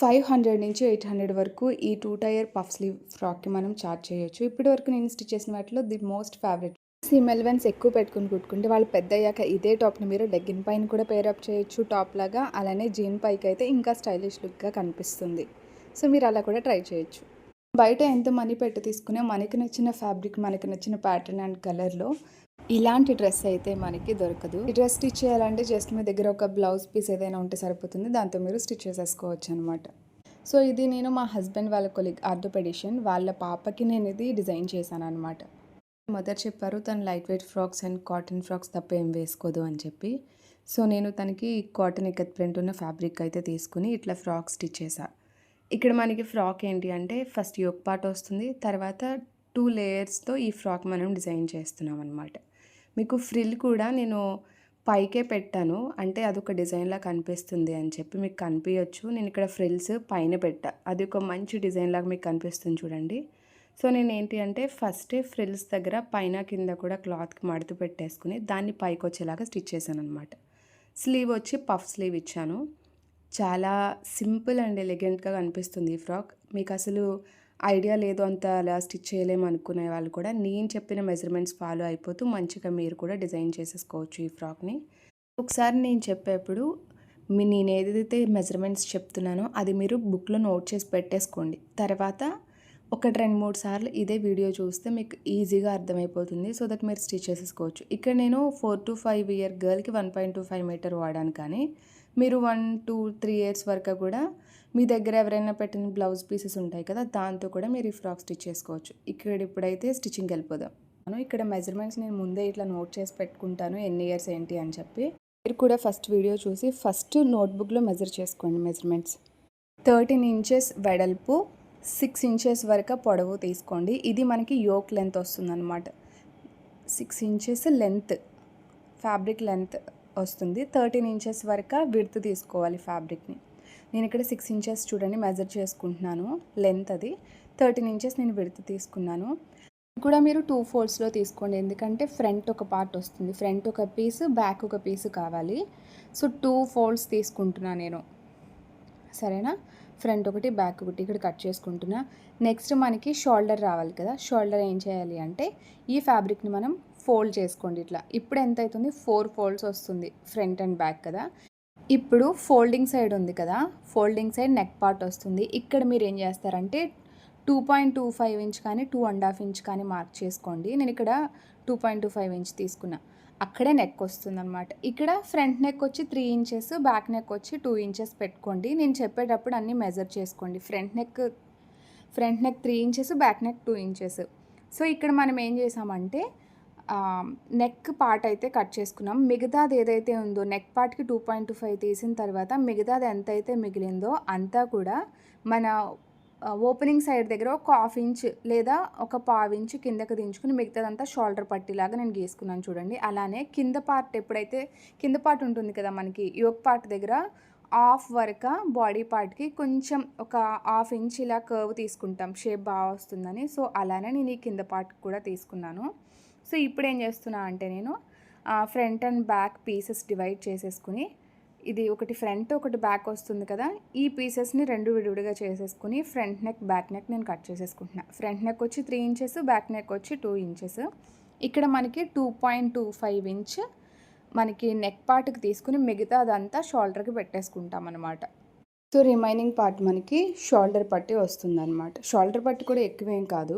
500 నుంచి 800 వరకు ఈ 2 టైర్ పఫ్ స్లీవ్ ఫ్రాక్‌కి మనం చార్జ్ చేయొచ్చు. ఇప్పటివరకు నేను స్టిచ్ చేసిన వాటిలో the most favourite. Seam allowance ఎక్కువ పెట్టుకొని కుట్టుకుంటే వాళ్ళు పెద్దయ్యాక ఇదే టాప్‌ని మీరు లెగ్గిన్ పైన కూడా పేర్ అప్ చేయొచ్చు టాప్ లాగా. అలానే జీన్ పైకైతే ఇంకా స్టైలిష్ లుక్‌గా కనిపిస్తుంది. సో మీరు అలా కూడా ట్రై చేయొచ్చు. బయట ఎంత మనీ పెట్టి తీసుకున్నా మనకి నచ్చిన ఫ్యాబ్రిక్, మనకి నచ్చిన ప్యాటర్న్ అండ్ కలర్‌లో ఇలాంటి డ్రెస్ అయితే మనకి దొరకదు. ఈ డ్రెస్ స్టిచ్ చేయాలంటే జస్ట్ మీ దగ్గర ఒక బ్లౌజ్ పీస్ ఏదైనా ఉంటే సరిపోతుంది. దాంతో మీరు స్టిచ్ చేసేసుకోవచ్చు అనమాట. సో ఇది నేను మా హస్బెండ్ వాళ్ళ కొలీగ్ ఆర్థోపెడిషియన్ వాళ్ళ పాపకి నేను ఇది డిజైన్ చేశాను అనమాట. మదర్ చెప్పారు తను light weight frocks and cotton frocks తప్ప ఏం వేసుకోదు అని చెప్పి. సో నేను తనకి కాటన్ ఇక్కత్ ప్రింట్ ఉన్న ఫ్యాబ్రిక్ అయితే తీసుకుని ఇట్లా ఫ్రాక్ స్టిచ్ చేశాను. ఇక్కడ మనకి ఫ్రాక్ ఏంటి అంటే ఫస్ట్ యోక్ పార్ట్ వస్తుంది. తర్వాత 2 లేయర్స్తో ఈ ఫ్రాక్ మనం డిజైన్ చేస్తున్నాం అనమాట. మీకు ఫ్రిల్ కూడా నేను పైకే పెట్టాను. అంటే అదొక డిజైన్లా కనిపిస్తుంది అని చెప్పి మీకు కనిపించచ్చు. నేను ఇక్కడ ఫ్రిల్స్ పైన పెట్టా. అది ఒక మంచి డిజైన్ లాగా మీకు కనిపిస్తుంది చూడండి. సో నేను ఏంటి అంటే ఫస్టే ఫ్రిల్స్ దగ్గర పైన కింద కూడా క్లాత్కి మడుతు పెట్టేసుకుని దాన్ని పైకి వచ్చేలాగా స్టిచ్ చేశాను అనమాట. స్లీవ్ వచ్చి పఫ్ స్లీవ్ ఇచ్చాను. చాలా సింపుల్ అండ్ ఎలిగెంట్గా కనిపిస్తుంది ఈ ఫ్రాక్. మీకు అసలు ఐడియా లేదు అంత అలా స్టిచ్ చేయలేము అనుకునే వాళ్ళు కూడా నేను చెప్పిన మెజర్మెంట్స్ ఫాలో అయిపోతూ మంచిగా మీరు కూడా డిజైన్ చేసేసుకోవచ్చు ఈ ఫ్రాక్ని. ఒకసారి నేను చెప్పేప్పుడు నేను ఏదైతే మెజర్మెంట్స్ చెప్తున్నానో అది మీరు బుక్లో నోట్ చేసి పెట్టేసుకోండి. తర్వాత 1, 2, 3 సార్లు ఇదే వీడియో చూస్తే మీకు ఈజీగా అర్థమైపోతుంది. సో దట్ మీరు స్టిచ్ చేసేసుకోవచ్చు. ఇక్కడ నేను 4 to 5 ఇయర్ గర్ల్కి 1.25 మీటర్ వాడాను. కానీ మీరు 1 to 3 ఇయర్స్ వరకు కూడా మీ దగ్గర ఎవరైనా పెట్టిన బ్లౌజ్ పీసెస్ ఉంటాయి కదా, దాంతో కూడా మీరు ఈ ఫ్రాక్ స్టిచ్ చేసుకోవచ్చు. ఇప్పుడైతే స్టిచ్చింగ్కి వెళ్ళిపోదాం. ఇక్కడ మెజర్మెంట్స్ నేను ముందే ఇట్లా నోట్ చేసి పెట్టుకుంటాను ఎన్ని ఇయర్స్ ఏంటి అని చెప్పి. మీరు కూడా ఫస్ట్ వీడియో చూసి ఫస్ట్ నోట్బుక్లో మెజర్ చేసుకోండి మెజర్మెంట్స్. 13 ఇంచెస్ వెడల్పు, 6 ఇంచెస్ వరకు పొడవు తీసుకోండి. ఇది మనకి యోక్ లెంత్ వస్తుందన్నమాట. 6 ఇంచెస్ లెంత్ ఫ్యాబ్రిక్ లెంత్ వస్తుంది. 13 ఇంచెస్ వరకు విడ్త్ తీసుకోవాలి ఫ్యాబ్రిక్ని. నేను ఇక్కడ 6 ఇంచెస్ చూడండి మెజర్ చేసుకుంటున్నాను లెంత్. అది 13 ఇంచెస్ నేను విడ్త్ తీసుకున్నాను. కూడా మీరు 2 ఫోల్డ్స్లో తీసుకోండి. ఎందుకంటే ఫ్రంట్ ఒక పార్ట్ వస్తుంది, ఫ్రంట్ ఒక పీస్, బ్యాక్ ఒక పీస్ కావాలి. సో 2 ఫోల్డ్స్ తీసుకుంటున్నా నేను, సరేనా. ఫ్రంట్ ఒకటి బ్యాక్ ఒకటి ఇక్కడ కట్ చేసుకుంటున్నా. నెక్స్ట్ మనకి షోల్డర్ రావాలి కదా. షోల్డర్ ఏం చేయాలి అంటే ఈ ఫ్యాబ్రిక్ని మనం ఫోల్డ్ చేసుకోండి ఇట్లా. ఇప్పుడు ఎంత అవుతుంది, 4 ఫోల్డ్స్ వస్తుంది ఫ్రంట్ అండ్ బ్యాక్ కదా. ఇప్పుడు ఫోల్డింగ్ సైడ్ ఉంది కదా, ఫోల్డింగ్ సైడ్ నెక్ పార్ట్ వస్తుంది. ఇక్కడ మీరు ఏం చేస్తారంటే 2.25 ఇంచ్ కానీ 2.5 ఇంచ్ కానీ మార్క్ చేసుకోండి. నేను ఇక్కడ 2.25 ఇంచ్ తీసుకున్నా. అక్కడే నెక్ వస్తుందన్నమాట. ఇక్కడ ఫ్రంట్ నెక్ వచ్చి 3 ఇంచెస్, బ్యాక్ నెక్ వచ్చి 2 ఇంచెస్ పెట్టుకోండి. నేను చెప్పేటప్పుడు అన్నీ మెజర్ చేసుకోండి. Front neck 3 inches, back neck 2 inches. So ఇక్కడ మనం ఏం చేసామంటే నెక్ పార్ట్ అయితే కట్ చేసుకున్నాం. మిగతాది ఏదైతే ఉందో నెక్ పార్ట్కి 2.25 తీసిన తర్వాత మిగతాది ఎంత అయితే మిగిలిందో అంతా కూడా మన ఓపెనింగ్ సైడ్ దగ్గర ఒక 1/2 ఇంచ్ లేదా ఒక 1/4 ఇంచ్ కిందకి దించుకుని మిగతాదంతా షోల్డర్ పట్టీలాగా నేను గీసుకున్నాను చూడండి. అలానే కింద పార్ట్ ఎప్పుడైతే కింద పార్ట్ ఉంటుంది కదా మనకి యోక్ పార్ట్ దగ్గర హాఫ్ వరకు బాడీ పార్ట్కి కొంచెం ఒక 1/2 ఇంచ్ ఇలా కర్వ్ తీసుకుంటాం షేప్ బాగా వస్తుందని. సో అలానే నేను ఈ కింద పార్ట్ కూడా తీసుకున్నాను. సో ఇప్పుడు ఏం చేస్తున్నా అంటే నేను front and back pieces divide చేసేసుకుని, ఇది ఒకటి ఫ్రంట్ ఒకటి బ్యాక్ వస్తుంది కదా, ఈ పీసెస్ని 2 విడివిడిగా చేసేసుకుని ఫ్రంట్ నెక్ బ్యాక్ నెక్ నేను కట్ చేసేసుకుంటున్నా. ఫ్రంట్ నెక్ వచ్చి 3 ఇంచెస్, బ్యాక్ నెక్ వచ్చి 2 ఇంచెస్. ఇక్కడ మనకి 2.25 ఇంచ్ మనకి నెక్ పార్ట్కి తీసుకుని మిగతా అదంతా షోల్డర్కి పెట్టేసుకుంటాం అనమాట. సో రిమైనింగ్ పార్ట్ మనకి షోల్డర్ పట్టి వస్తుందన్నమాట. షోల్డర్ పట్టి కూడా ఎక్కువేం కాదు,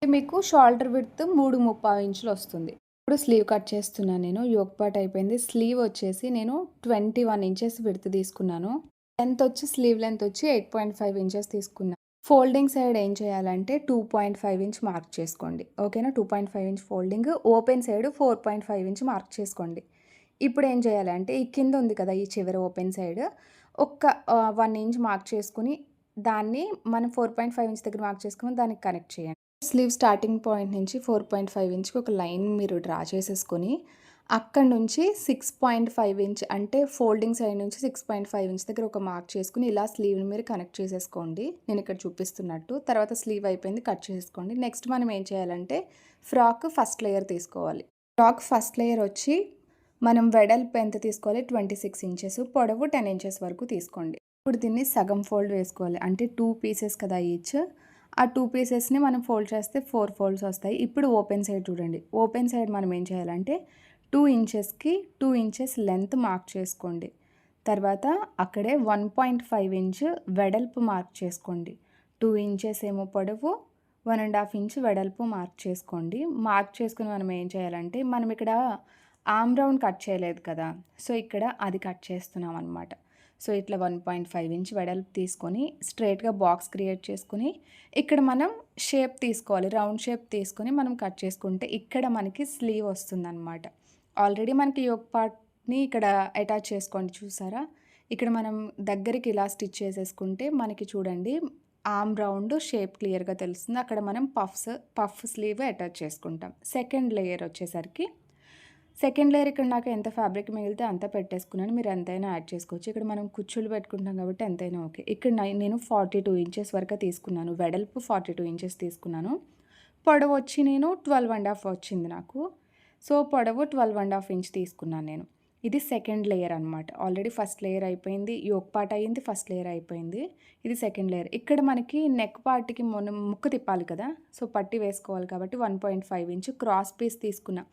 మీకు షోల్డర్ విడ్త్ 3.25 ఇంచులు వస్తుంది. ఇప్పుడు స్లీవ్ కట్ చేస్తున్నాను నేను. యోక్ పార్ట్ అయిపోయింది. స్లీవ్ వచ్చేసి నేను 21 ఇంచెస్ విడ్త్ తీసుకున్నాను. లెంత్ వచ్చి స్లీవ్ లెంత్ వచ్చి 8.5 ఇంచెస్ తీసుకున్నాను. ఫోల్డింగ్ సైడ్ ఏం చేయాలంటే 2.5 ఇంచ్ మార్క్ చేసుకోండి, ఓకేనా. 2.5 inch folding, open side 4.5 inch mark చేసుకోండి. ఇప్పుడు ఏం చేయాలంటే ఈ కింద ఉంది కదా ఈ చివరి ఓపెన్ సైడ్ ఒక 1 ఇంచ్ మార్క్ చేసుకుని దాన్ని మనం 4.5 ఇంచ్ దగ్గర మార్క్ చేసుకుని దానికి కనెక్ట్ చేయండి. స్లీవ్ స్టార్టింగ్ పాయింట్ నుంచి 4.5 ఇంచ్కి ఒక లైన్ మీరు డ్రా చేసేసుకొని అక్కడ నుంచి 6.5 ఇంచ్ అంటే ఫోల్డింగ్ సైడ్ నుంచి 6.5 ఇంచ్ దగ్గర ఒక మార్క్ చేసుకుని ఇలా స్లీవ్ని మీరు కనెక్ట్ చేసేసుకోండి నేను ఇక్కడ చూపిస్తున్నట్టు. తర్వాత స్లీవ్ అయిపోయింది, కట్ చేసుకోండి. నెక్స్ట్ మనం ఏం చేయాలంటే ఫ్రాక్ ఫస్ట్ లేయర్ తీసుకోవాలి. ఫ్రాక్ ఫస్ట్ లేయర్ వచ్చి మనం వెడల్పు ఎంత తీసుకోవాలి, 26 ఇంచెస్, పొడవు 10 ఇంచెస్ వరకు తీసుకోండి. ఇప్పుడు దీన్ని సగం ఫోల్డ్ వేసుకోవాలి. అంటే 2 పీసెస్ కదా ఈచ్. ఆ 2 పీసెస్‌ని మనం ఫోల్డ్ చేస్తే 4 ఫోల్డ్స్ వస్తాయి. ఇప్పుడు ఓపెన్ సైడ్ చూడండి. ఓపెన్ సైడ్ మనం ఏం చేయాలంటే 2 ఇంచెస్‌కి 2 ఇంచెస్ లెంత్ మార్క్ చేసుకోండి. తర్వాత అక్కడే 1.5 ఇంచ్ వెడల్పు మార్క్ చేసుకోండి. 2 ఇంచెస్ ఏమో పొడవు, 1½ ఇంచ్ వెడల్పు మార్క్ చేసుకోండి. మార్క్ చేసుకొని మనం ఏం చేయాలంటే మనం ఇక్కడ ఆర్మ్ రౌండ్ కట్ చేయలేదు కదా! సో, ఇక్కడ అది కట్ చేస్తున్నాం అనమాట. సో, ఇట్లా 1.5 ఇంచ్ వెడల్పు తీసుకొని స్ట్రెయిట్‌గా బాక్స్ క్రియేట్ చేసుకొని ఇక్కడ మనం షేప్ తీసుకోవాలి. రౌండ్ షేప్ తీసుకొని మనం కట్ చేసుకుంటే ఇక్కడ మనకి స్లీవ్ వస్తుందనమాట. ఆల్రెడీ మనకి యోక్ పార్ట్‌ని ఇక్కడ అటాచ్ చేసుకోండి చూసారా? ఇక్కడ మనం దగ్గరికి ఇలా స్టిచ్ చేసేసుకుంటే మనకి చూడండి ఆర్మ్ రౌండ్ షేప్ క్లియర్‌గా తెలుస్తుంది. అక్కడ మనం పఫ్ స్లీవ్ అటాచ్ చేసుకుంటాం. సెకండ్ లేయర్ వచ్చేసరికి సెకండ్ లేయర్ ఇక్కడ నాకు ఎంత ఫ్యాబ్రిక్ మిగిలితే అంత పెట్టేసుకున్నాను. మీరు ఎంతైనా యాడ్ చేసుకోవచ్చు. ఇక్కడ మనం కుచ్చులు పెట్టుకుంటాం కాబట్టి ఎంతైనా ఓకే. ఇక్కడ నేను 42 ఇంచెస్ వరకు తీసుకున్నాను. వెడల్పు 42 ఇంచెస్ తీసుకున్నాను. పొడవు వచ్చి నేను 12½ వచ్చింది నాకు. సో, పొడవు 12½ ఇంచ్ తీసుకున్నాను నేను. ఇది సెకండ్ లేయర్ అనమాట. ఆల్రెడీ ఫస్ట్ లేయర్ అయిపోయింది. యోక్ పార్ట్ అయింది. ఫస్ట్ లేయర్ అయిపోయింది. ఇది సెకండ్ లేయర్. ఇక్కడ మనకి నెక్ పార్ట్‌కి మనం ముక్కు తిప్పాలి కదా! సో, పట్టి వేసుకోవాలి కాబట్టి 1.5 ఇంచ్ క్రాస్ పీస్ తీసుకున్నా.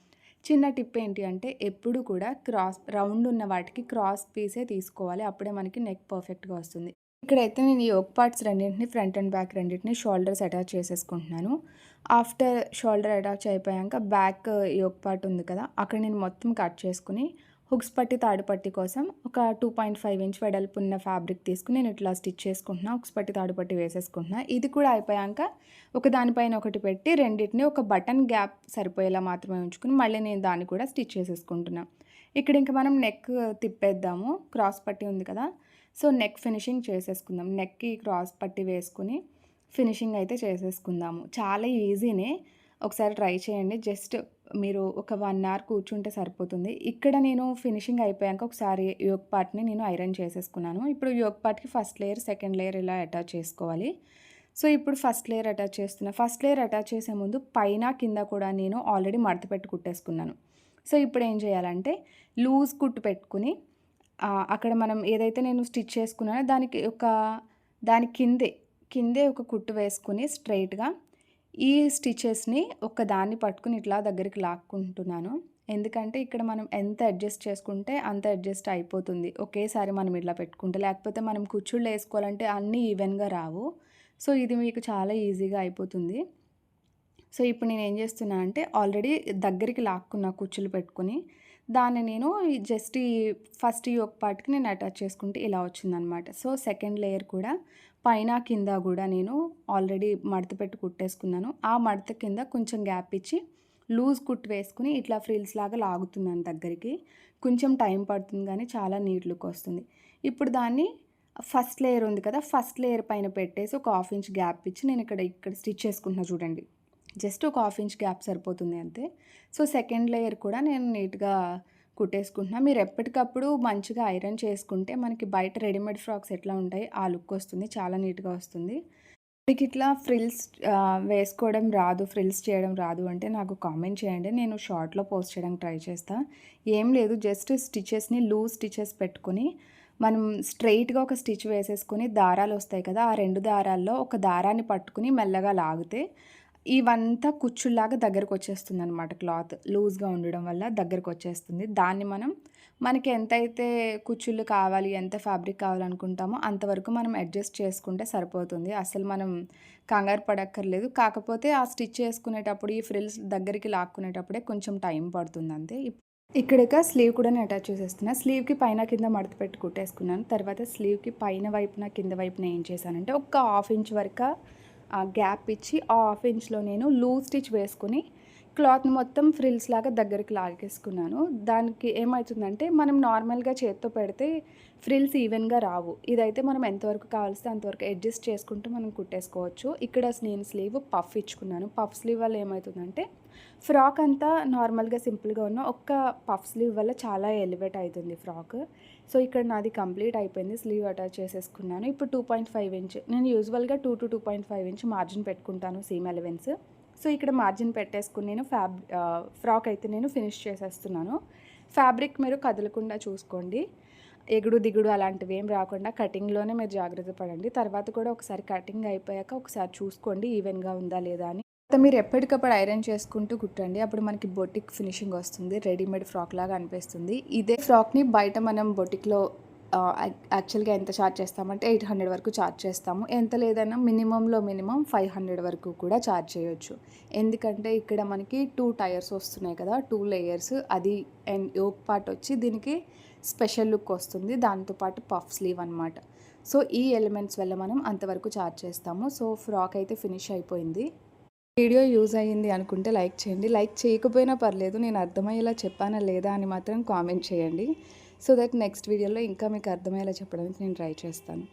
చిన్న టిప్ ఏంటి అంటే ఎప్పుడు కూడా రౌండ్ ఉన్న వాటికి క్రాస్ పీసే తీసుకోవాలి. అప్పుడే మనకి నెక్ పర్ఫెక్ట్‌గా వస్తుంది. ఇక్కడైతే నేను ఈ యోక్ పార్ట్స్ రెండింటిని ఫ్రంట్ అండ్ బ్యాక్ రెండింటిని షోల్డర్స్ అటాచ్ చేసేసుకుంటున్నాను. ఆఫ్టర్ షోల్డర్ అటాచ్ అయిపోయాక బ్యాక్ యోక్ పార్ట్ ఉంది కదా! అక్కడ నేను మొత్తం కట్ చేసుకుని హుక్స్ పట్టి, తాడు పట్టి కోసం ఒక 2.5 ఇంచ్ వెడల్పు ఉన్న ఫ్యాబ్రిక్ తీసుకుని నేను ఇట్లా స్టిచ్ చేసుకుంటున్నా. హుక్స్ పట్టి, తాడు పట్టి వేసేసుకుంటున్నా. ఇది కూడా అయిపోయాక ఒక దానిపైన ఒకటి పెట్టి రెండిటిని ఒక బటన్ గ్యాప్ సరిపోయేలా మాత్రమే ఉంచుకుని మళ్ళీ నేను దాన్ని కూడా స్టిచ్ చేసేసుకుంటున్నా. ఇక్కడ ఇంకా మనం నెక్ తిప్పేద్దాము. క్రాస్ పట్టి ఉంది కదా! సో, నెక్ ఫినిషింగ్ చేసేసుకుందాం. నెక్‌కి క్రాస్ పట్టి వేసుకుని ఫినిషింగ్ అయితే చేసేసుకుందాము. చాలా ఈజీనే. ఒకసారి ట్రై చేయండి. జస్ట్ మీరు ఒక 1 అవర్ కూర్చుంటే సరిపోతుంది. ఇక్కడ నేను ఫినిషింగ్ అయిపోయాక ఒకసారి యోక్ పార్ట్‌ని నేను ఐరన్ చేసేసుకున్నాను. ఇప్పుడు యోక్ పార్ట్‌కి ఫస్ట్ లేయర్, సెకండ్ లేయర్ ఇలా అటాచ్ చేసుకోవాలి. సో, ఇప్పుడు ఫస్ట్ లేయర్ అటాచ్ చేస్తున్నా. ఫస్ట్ లేయర్ అటాచ్ చేసే ముందు పైన, కింద కూడా నేను ఆల్రెడీ మడత పెట్టి కుట్టేసుకున్నాను. సో, ఇప్పుడు ఏం చేయాలంటే లూజ్ కుట్టు పెట్టుకుని అక్కడ మనం ఏదైతే నేను స్టిచ్ చేసుకున్నానో దాని కిందే ఒక కుట్టు వేసుకొని స్ట్రెయిట్‌గా ఈ స్టిచెస్‌ని దాన్ని పట్టుకుని ఇట్లా దగ్గరికి లాక్కుంటున్నాను. ఎందుకంటే ఇక్కడ మనం ఎంత అడ్జస్ట్ చేసుకుంటే అంత అడ్జస్ట్ అయిపోతుంది. ఒకేసారి మనం ఇట్లా పెట్టుకుంటే. లేకపోతే మనం కుచ్చుళ్ళు వేసుకోవాలంటే అన్నీ ఈవెన్‌గా రావు. సో, ఇది మీకు చాలా ఈజీగా అయిపోతుంది. సో, ఇప్పుడు నేనేం చేస్తున్నా అంటే ఆల్రెడీ దగ్గరికి లాక్కున్న కుచ్చులు పెట్టుకొని దాన్ని నేను జస్ట్ ఈ ఫస్ట్ యోక్ పార్ట్‌కి నేను అటాచ్ చేసుకుంటే ఇలా వచ్చిందనమాట. సో, సెకండ్ లేయర్ కూడా పైన, కింద గూడా నేను ఆల్రెడీ మడత పెట్టి కుట్టేసుకున్నాను. ఆ మడత కింద కొంచెం గ్యాప్ ఇచ్చి లూజ్ కుట్టు వేసుకొని ఇట్లా ఫ్రిల్స్ లాగా లాగుతున్నాను దగ్గరికి. కొంచెం టైం పడుతుంది గానీ చాలా నీట్ లుక్ వస్తుంది. ఇప్పుడు దాన్ని ఫస్ట్ లేయర్ ఉంది కదా! ఫస్ట్ లేయర్ పైన పెట్టేసి ఒక 1/2 ఇంచ్ గ్యాప్ ఇచ్చి నేను ఇక్కడ స్టిచ్ చేసుకుంటున్నా చూడండి. జస్ట్ ఒక 1/2 ఇంచ్ గ్యాప్ సరిపోతుంది అంతే. సో, సెకండ్ లేయర్ కూడా నేను నీట్‌గా కుట్టేసుకుంటున్నా. మీరు ఎప్పటికప్పుడు మంచిగా ఐరన్ చేసుకుంటే మనకి బయట రెడీమేడ్ ఫ్రాక్స్ ఎట్లా ఉంటాయి ఆ లుక్ వస్తుంది. చాలా నీట్‌గా వస్తుంది. మీకు ఇట్లా ఫ్రిల్స్ వేసుకోవడం రాదు, ఫ్రిల్స్ చేయడం రాదు అంటే నాకు కామెంట్ చేయండి. నేను షార్ట్‌లో పోస్ట్ చేయడానికి ట్రై చేస్తా. ఏం లేదు జస్ట్ స్టిచెస్‌ని లూజ్ స్టిచెస్ పెట్టుకొని మనం స్ట్రెయిట్‌గా ఒక స్టిచ్ వేసేసుకొని దారాలు వస్తాయి కదా! ఆ 2 దారాల్లో ఒక దారాన్ని పట్టుకుని మెల్లగా లాగితే ఇవంతా కుచ్చుల్లాగా దగ్గరకొచ్చేస్తుందనమాట క్లాత్. లూజ్‌గా ఉండడం వల్ల దగ్గరకొచ్చేస్తుంది. దాన్ని మనకి ఎంతైతే కుచ్చుళ్ళు కావాలి, ఎంత ఫ్యాబ్రిక్ కావాలనుకుంటామో అంతవరకు మనం అడ్జస్ట్ చేసుకుంటే సరిపోతుంది. అసలు మనం కంగారు పడక్కర్లేదు. కాకపోతే ఆ స్టిచ్ చేసుకునేటప్పుడు ఈ ఫ్రిల్స్ దగ్గరికి లాక్కునేటప్పుడే కొంచెం టైం పడుతుందంతే. ఇక్కడిక స్లీవ్ కూడా నేను అటాచ్ చేసేస్తున్నా. స్లీవ్‌కి పైన, కింద మడత పెట్టి కుట్టేసుకున్నాను. తర్వాత స్లీవ్‌కి పైన వైపున, కింద వైపున ఏం చేశానంటే ఒక 1/2 ఇంచ్ వరక గ్యాప్ ఇచ్చి ఆ 1/2 ఇంచ్‌లో నేను లూజ్ స్టిచ్ వేసుకొని క్లాత్‌ని మొత్తం ఫ్రిల్స్ లాగా దగ్గరికి లాగేసుకున్నాను. దానికి ఏమవుతుందంటే మనం నార్మల్‌గా చేత్తో పెడితే ఫ్రిల్స్ ఈవెన్‌గా రావు. ఇదైతే మనం ఎంతవరకు కావాల్సితే అంతవరకు అడ్జస్ట్ చేసుకుంటూ మనం కుట్టేసుకోవచ్చు. ఇక్కడ నేను స్లీవ్ పఫ్ ఇచ్చుకున్నాను. పఫ్ స్లీవ్ వల్ల ఏమవుతుందంటే ఫ్రాక్ అంతా నార్మల్‌గా సింపుల్‌గా ఉన్న ఒక్క పఫ్ స్లీవ్ వల్ల చాలా ఎలివేట్ అవుతుంది ఫ్రాక్. సో, ఇక్కడ నాది కంప్లీట్ అయిపోయింది. స్లీవ్ అటాచ్ చేసేసుకున్నాను. ఇప్పుడు 2.5 ఇంచ్ నేను యూజువల్‌గా 2-2.5 ఇంచ్ మార్జిన్ పెట్టుకుంటాను సీమ్ అలవెన్స్. సో, ఇక్కడ మార్జిన్ పెట్టేసుకుని నేను ఫ్రాక్ అయితే నేను ఫినిష్ చేసేస్తున్నాను. ఫ్యాబ్రిక్ మీరు కదలకుండా చూసుకోండి. ఎగుడు దిగుడు అలాంటివి ఏం రాకుండా కటింగ్లోనే మీరు జాగ్రత్త పడండి. తర్వాత కూడా ఒకసారి కటింగ్ అయిపోయాక ఒకసారి చూసుకోండి ఈవెన్గా ఉందా లేదా అని. తర్వాత మీరు ఎప్పటికప్పుడు ఐరన్ చేసుకుంటూ కుట్టండి. అప్పుడు మనకి బొటిక్ ఫినిషింగ్ వస్తుంది, రెడీమేడ్ ఫ్రాక్ లాగా అనిపిస్తుంది. ఇదే ఫ్రాక్ని బయట మనం బొటిక్లో యాక్చువల్గా ఎంత ఛార్జ్ చేస్తామంటే 800 వరకు ఛార్జ్ చేస్తాము. ఎంత లేదన్నా మినిమం 500 వరకు కూడా ఛార్జ్ చేయొచ్చు. ఎందుకంటే ఇక్కడ మనకి 2 టైర్స్ వస్తున్నాయి కదా, 2 లేయర్స్, అది అండ్ యోక్ పార్ట్ వచ్చి దీనికి స్పెషల్ లుక్ వస్తుంది, దాంతోపాటు పఫ్ స్లీవ్ అనమాట. సో ఈ ఎలిమెంట్స్ వల్ల మనం అంతవరకు ఛార్జ్ చేస్తాము. సో ఫ్రాక్ అయితే ఫినిష్ అయిపోయింది. వీడియో యూజ్ అయ్యింది అనుకుంటే లైక్ చేయండి. లైక్ చేయకపోయినా పర్లేదు, నేను అర్థమయ్యేలా చెప్పానా లేదా అని మాత్రం కామెంట్ చేయండి. సో దట్ నెక్స్ట్ వీడియోలో ఇంకా మీకు అర్థమయ్యేలా చెప్పడానికి నేను ట్రై చేస్తాను.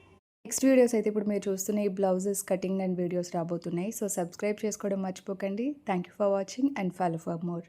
నెక్స్ట్ వీడియోస్ అయితే ఇప్పుడు మీరు చూస్తున్న ఈ బ్లౌజెస్ కటింగ్ అండ్ వీడియోస్ రాబోతున్నాయి. సో సబ్స్క్రైబ్ చేసుకోవడం మర్చిపోకండి. Thank you for watching and follow for more.